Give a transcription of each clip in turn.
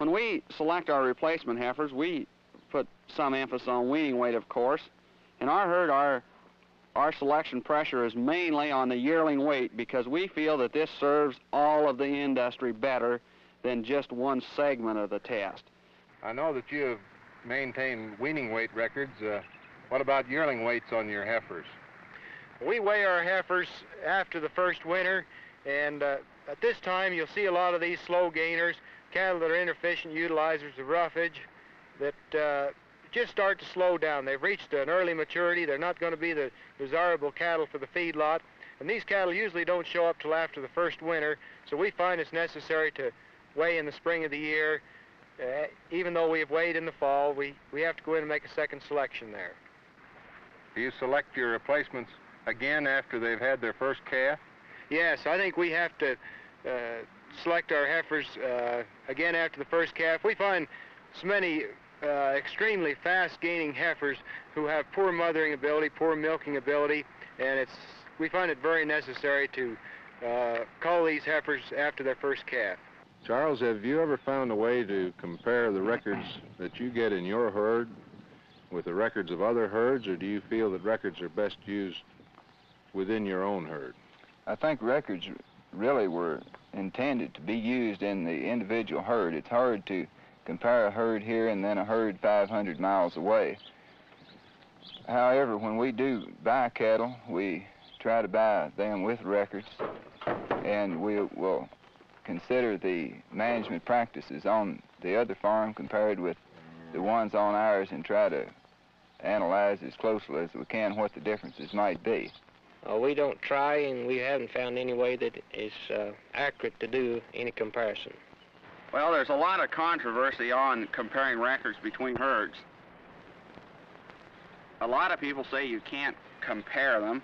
When we select our replacement heifers, we put some emphasis on weaning weight, of course. In our herd, our selection pressure is mainly on the yearling weight because we feel that this serves all of the industry better than just one segment of the test. I know that you have maintained weaning weight records. What about yearling weights on your heifers? We weigh our heifers after the first winter, and at this time you'll see a lot of these slow gainers, cattle that are inefficient utilizers of roughage, that just start to slow down. They've reached an early maturity. They're not going to be the desirable cattle for the feedlot, and these cattle usually don't show up till after the first winter, so we find it's necessary to weigh in the spring of the year. Even though we have weighed in the fall, we have to go in and make a second selection there. Do you select your replacements again after they've had their first calf? Yes, I think we have to select our heifers again after the first calf. We find so many extremely fast-gaining heifers who have poor mothering ability, poor milking ability, and we find it very necessary to cull these heifers after their first calf. Charles, have you ever found a way to compare the records that you get in your herd with the records of other herds, or do you feel that records are best used within your own herd? I think records really were intended to be used in the individual herd. It's hard to compare a herd here and then a herd 500 miles away. However, when we do buy cattle, we try to buy them with records, and we will consider the management practices on the other farm compared with the ones on ours and try to analyze as closely as we can what the differences might be. We don't try, and we haven't found any way that is accurate to do any comparison. Well, there's a lot of controversy on comparing records between herds. A lot of people say you can't compare them.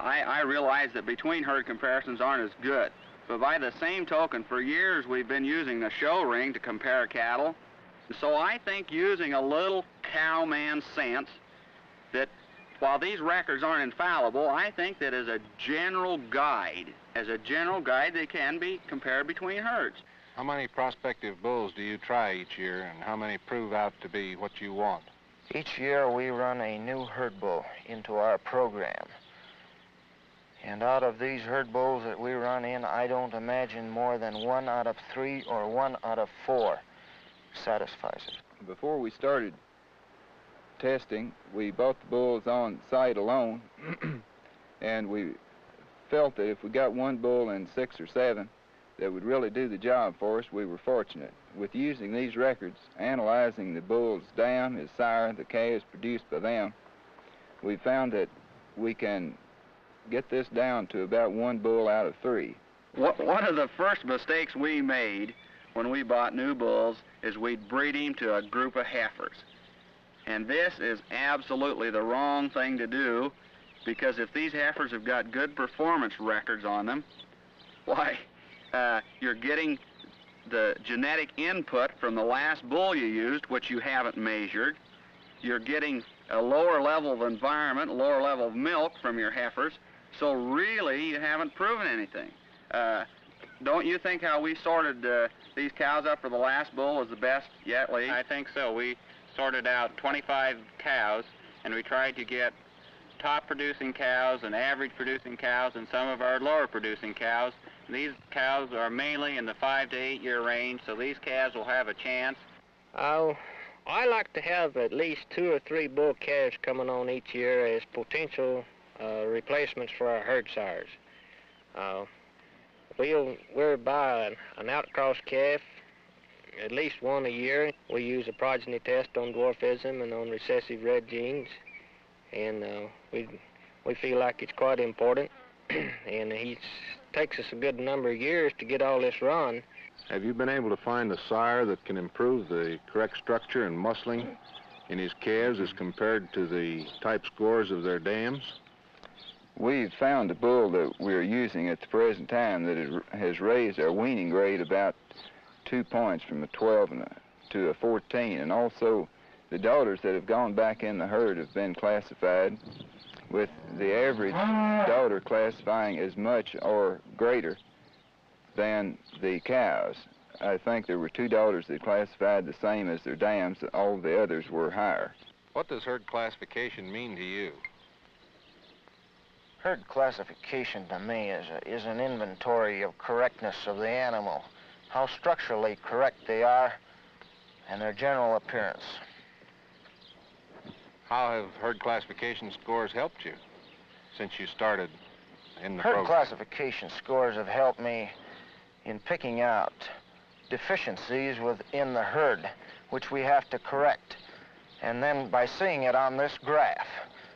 I realize that between herd comparisons aren't as good. But by the same token, for years we've been using the show ring to compare cattle. So I think using a little cowman sense that while these records aren't infallible, I think that as a general guide, they can be compared between herds. How many prospective bulls do you try each year, and how many prove out to be what you want? Each year we run a new herd bull into our program. And out of these herd bulls that we run in, I don't imagine more than 1 out of 3 or 1 out of 4 satisfies it. Before we started testing, we bought the bulls on site alone, and we felt that if we got one bull in 6 or 7 that would really do the job for us, we were fortunate. With using these records, analyzing the bulls down, his sire, the calves produced by them, we found that we can get this down to about 1 bull out of 3. One of the first mistakes we made when we bought new bulls is we'd breed him to a group of heifers. And this is absolutely the wrong thing to do, because if these heifers have got good performance records on them, why, you're getting the genetic input from the last bull you used, which you haven't measured. You're getting a lower level of environment, lower level of milk from your heifers, so really you haven't proven anything. Don't you think how we sorted these cows up for the last bull was the best yet, Lee? I think so. We sorted out 25 cows, and we tried to get top producing cows and average producing cows and some of our lower producing cows. And these cows are mainly in the 5 to 8 year range, so these calves will have a chance. I like to have at least 2 or 3 bull calves coming on each year as potential replacements for our herd sires. We'll buy an outcross calf, at least 1 a year. We use a progeny test on dwarfism and on recessive red genes, and we feel like it's quite important. And he takes us a good number of years to get all this run. Have you been able to find a sire that can improve the correct structure and muscling in his calves as compared to the type scores of their dams? We've found a bull that we're using at the present time that has raised our weaning grade about 2 points from a 12 to a 14, and also the daughters that have gone back in the herd have been classified, with the average daughter classifying as much or greater than the cows. I think there were 2 daughters that classified the same as their dams. All the others were higher. What does herd classification mean to you? Herd classification to me is an inventory of correctness of the animal, how structurally correct they are, and their general appearance. How have herd classification scores helped you since you started in the Herd program? classification scores have helped me in picking out deficiencies within the herd, which we have to correct. And then by seeing it on this graph,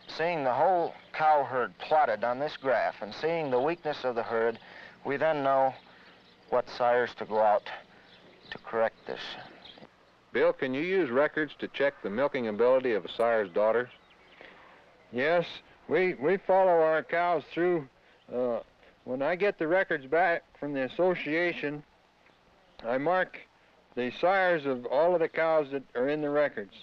seeing the whole cow herd plotted on this graph and seeing the weakness of the herd, we then know what sires to go out to correct this. Bill, can you use records to check the milking ability of a sire's daughters? Yes, we follow our cows through. When I get the records back from the association, I mark the sires of all of the cows that are in the records.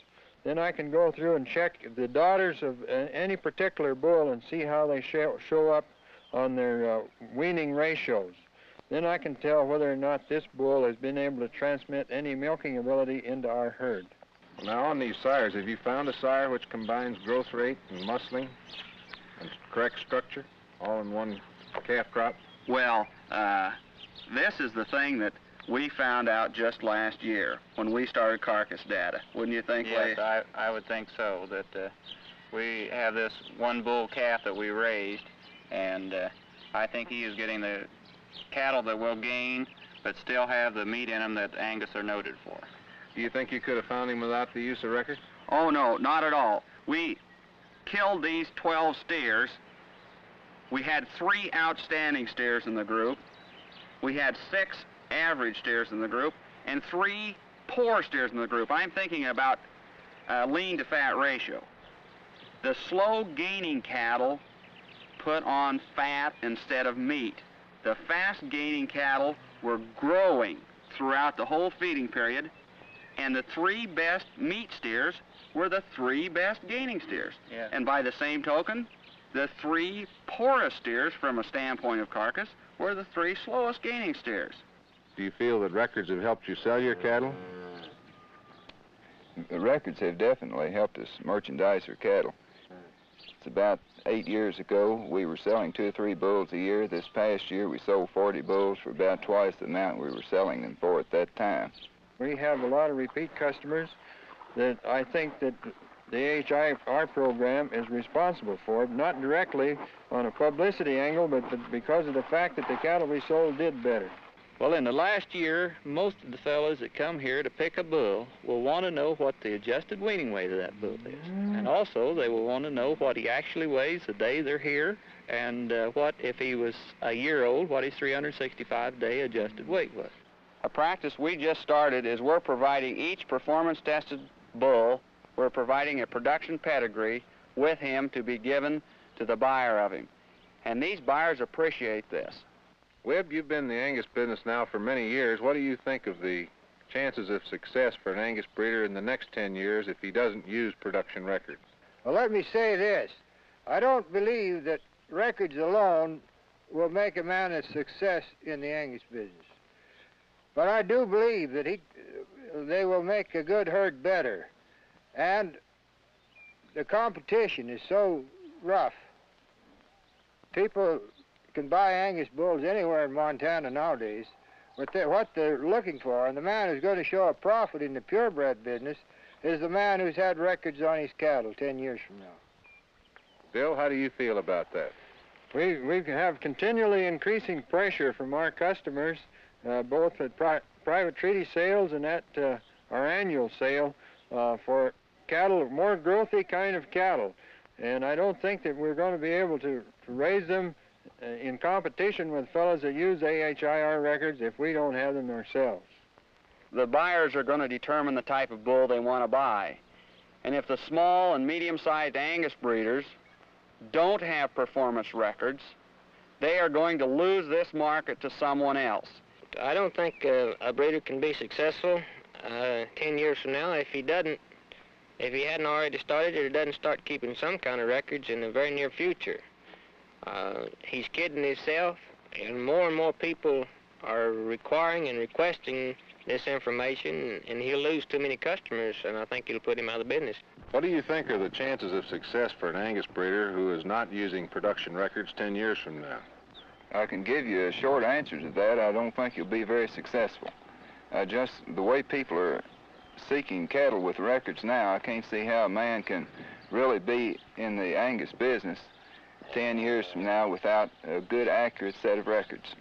Then I can go through and check the daughters of any particular bull and see how they show up on their weaning ratios. Then I can tell whether or not this bull has been able to transmit any milking ability into our herd. Now, on these sires, have you found a sire which combines growth rate and muscling and correct structure all in one calf crop? Well, this is the thing that we found out just last year when we started carcass data. Wouldn't you think, Yes, Lee? I would think so, that we have this one bull calf that we raised, and I think he is getting the cattle that will gain, but still have the meat in them that Angus are noted for. Do you think you could have found him without the use of records? Oh, no, not at all. We killed these 12 steers. We had 3 outstanding steers in the group. We had 6 average steers in the group and 3 poor steers in the group. I'm thinking about lean to fat ratio. The slow gaining cattle put on fat instead of meat. The fast gaining cattle were growing throughout the whole feeding period, and the 3 best meat steers were the 3 best gaining steers. Yeah. And by the same token, the 3 poorest steers from a standpoint of carcass were the 3 slowest gaining steers. Do you feel that records have helped you sell your cattle? The records have definitely helped us merchandise our cattle. It's about 8 years ago, we were selling 2 or 3 bulls a year. This past year, we sold 40 bulls for about twice the amount we were selling them for at that time. We have a lot of repeat customers that I think that the AHIR program is responsible for, not directly on a publicity angle, but because of the fact that the cattle we sold did better. Well, in the last year, most of the fellows that come here to pick a bull will want to know what the adjusted weaning weight of that bull is. And also, they will want to know what he actually weighs the day they're here, and what, if he was a year old, what his 365-day adjusted weight was. A practice we just started is we're providing each performance-tested bull, we're providing a production pedigree with him to be given to the buyer of him. And these buyers appreciate this. Webb, you've been in the Angus business now for many years. What do you think of the chances of success for an Angus breeder in the next 10 years if he doesn't use production records? Well, let me say this. I don't believe that records alone will make a man a success in the Angus business. But I do believe that they will make a good herd better. And the competition is so rough. People can buy Angus bulls anywhere in Montana nowadays, but what they're looking for, and the man who's going to show a profit in the purebred business, is the man who's had records on his cattle 10 years from now. Bill, how do you feel about that? We have continually increasing pressure from our customers, both at private treaty sales and at our annual sale, for cattle, more growthy kind of cattle. And I don't think that we're going to be able to raise them in competition with fellows that use AHIR records if we don't have them ourselves. The buyers are going to determine the type of bull they want to buy. And if the small and medium-sized Angus breeders don't have performance records, they are going to lose this market to someone else. I don't think a breeder can be successful 10 years from now if he hadn't already started or doesn't start keeping some kind of records in the very near future. He's kidding himself, and more people are requiring and requesting this information, and he'll lose too many customers, and I think it'll put him out of business. What do you think are the chances of success for an Angus breeder who is not using production records 10 years from now? I can give you a short answer to that. I don't think you'll be very successful. Just the way people are seeking cattle with records now, I can't see how a man can really be in the Angus business 10 years from now without a good, accurate set of records.